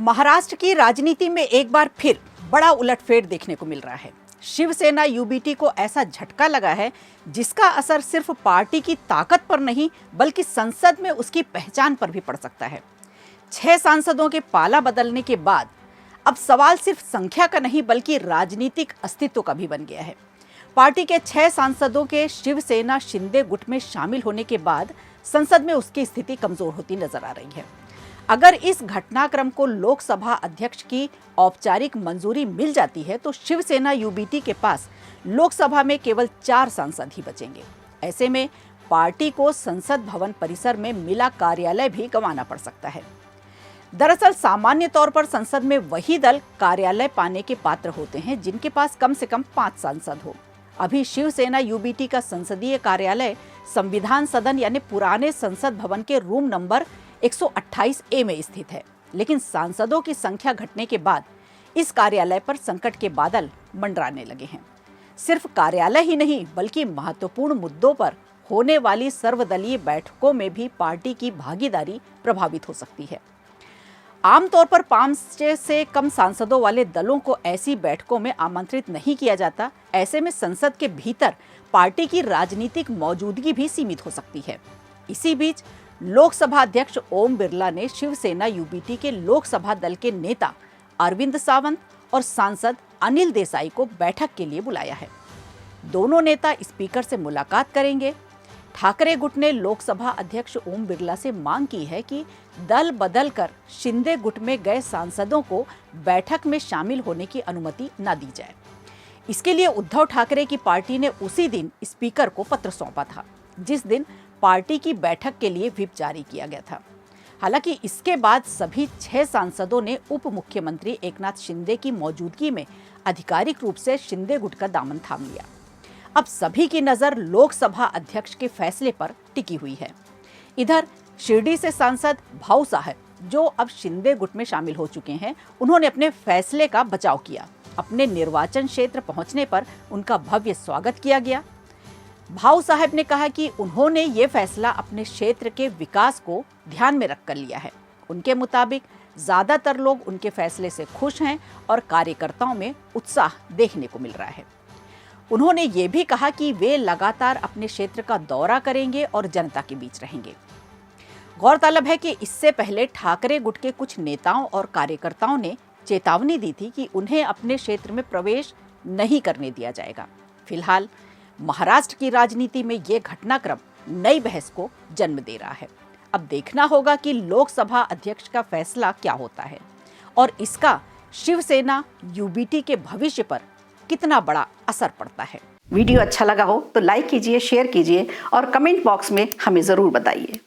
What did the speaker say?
महाराष्ट्र की राजनीति में एक बार फिर बड़ा उलटफेर देखने को मिल रहा है। शिवसेना यूबीटी को ऐसा झटका लगा है जिसका असर सिर्फ पार्टी की ताकत पर नहीं बल्कि संसद में उसकी पहचान पर भी पड़ सकता है। 6 सांसदों के पाला बदलने के बाद अब सवाल सिर्फ संख्या का नहीं बल्कि राजनीतिक अस्तित्व का भी बन गया है। पार्टी के 6 सांसदों के शिवसेना शिंदे गुट में शामिल होने के बाद संसद में उसकी स्थिति कमजोर होती नजर आ रही है। अगर इस घटनाक्रम को लोकसभा अध्यक्ष की औपचारिक मंजूरी मिल जाती है तो शिवसेना यूबीटी के पास लोकसभा में केवल 4 सांसद ही बचेंगे। ऐसे में पार्टी को संसद भवन परिसर में मिला कार्यालय भी गंवाना पड़ सकता है। दरअसल सामान्य तौर पर संसद में वही दल कार्यालय पाने के पात्र होते हैं जिनके पास कम से कम 5 सांसद हो। अभी शिवसेना यूबीटी का संसदीय कार्यालय संविधान सदन यानी पुराने संसद भवन के रूम नंबर 128A में स्थित है, लेकिन सांसदों की संख्या घटने के बाद इस कार्यालय पर संकट के बादल मंडराने लगे हैं। सिर्फ कार्यालय ही नहीं बल्कि महत्वपूर्ण मुद्दों पर होने वाली सर्वदलीय बैठकों में भी पार्टी की भागीदारी प्रभावित हो सकती है। आमतौर पर 5 से कम सांसदों वाले दलों को ऐसी बैठकों में आमंत्रित नहीं किया जाता। ऐसे में संसद के भीतर पार्टी की राजनीतिक मौजूदगी भी सीमित हो सकती है। इसी बीच लोकसभा अध्यक्ष ओम बिरला ने शिवसेना यूबीटी के लोकसभा दल के नेता अरविंद सावंत और सांसद अनिल देसाई को बैठक के लिए बुलाया है। दोनों नेता स्पीकर से मुलाकात करेंगे। ठाकरे गुट ने लोकसभा अध्यक्ष ओम बिरला से मांग की है कि दल बदल कर शिंदे गुट में गए सांसदों को बैठक में शामिल होने की अनुमति न दी जाए। इसके लिए उद्धव ठाकरे की पार्टी ने उसी दिन स्पीकर को पत्र सौंपा था जिस दिन पार्टी की बैठक के लिए व्हिप जारी किया गया था। हालांकि इसके बाद सभी 6 सांसदों ने उप मुख्यमंत्री एकनाथ शिंदे की मौजूदगी में आधिकारिक रूप से शिंदे गुट का दामन थाम लिया। अब सभी की नजर लोकसभा अध्यक्ष के फैसले पर टिकी हुई है। इधर शिरडी से सांसद भाऊ साहब जो अब शिंदे गुट में शामिल हो चुके हैं, उन्होंने अपने फैसले का बचाव किया। अपने निर्वाचन क्षेत्र पहुंचने पर उनका भव्य स्वागत किया गया। भाऊ साहब ने कहा कि उन्होंने ये फैसला अपने क्षेत्र के विकास को ध्यान में रखकर लिया है। उनके मुताबिक ज्यादातर लोग उनके फैसले से खुश हैं और कार्यकर्ताओं में उत्साह देखने को मिल रहा है। उन्होंने ये भी कहा कि वे लगातार अपने क्षेत्र का दौरा करेंगे और जनता के बीच रहेंगे। गौरतलब है कि इससे पहले ठाकरे गुट के कुछ नेताओं और कार्यकर्ताओं ने चेतावनी दी थी कि उन्हें अपने क्षेत्र में प्रवेश नहीं करने दिया जाएगा। फिलहाल महाराष्ट्र की राजनीति में ये घटनाक्रम नई बहस को जन्म दे रहा है। अब देखना होगा कि लोकसभा अध्यक्ष का फैसला क्या होता है और इसका शिवसेना यूबीटी के भविष्य पर कितना बड़ा असर पड़ता है। वीडियो अच्छा लगा हो तो लाइक कीजिए, शेयर कीजिए और कमेंट बॉक्स में हमें जरूर बताइए।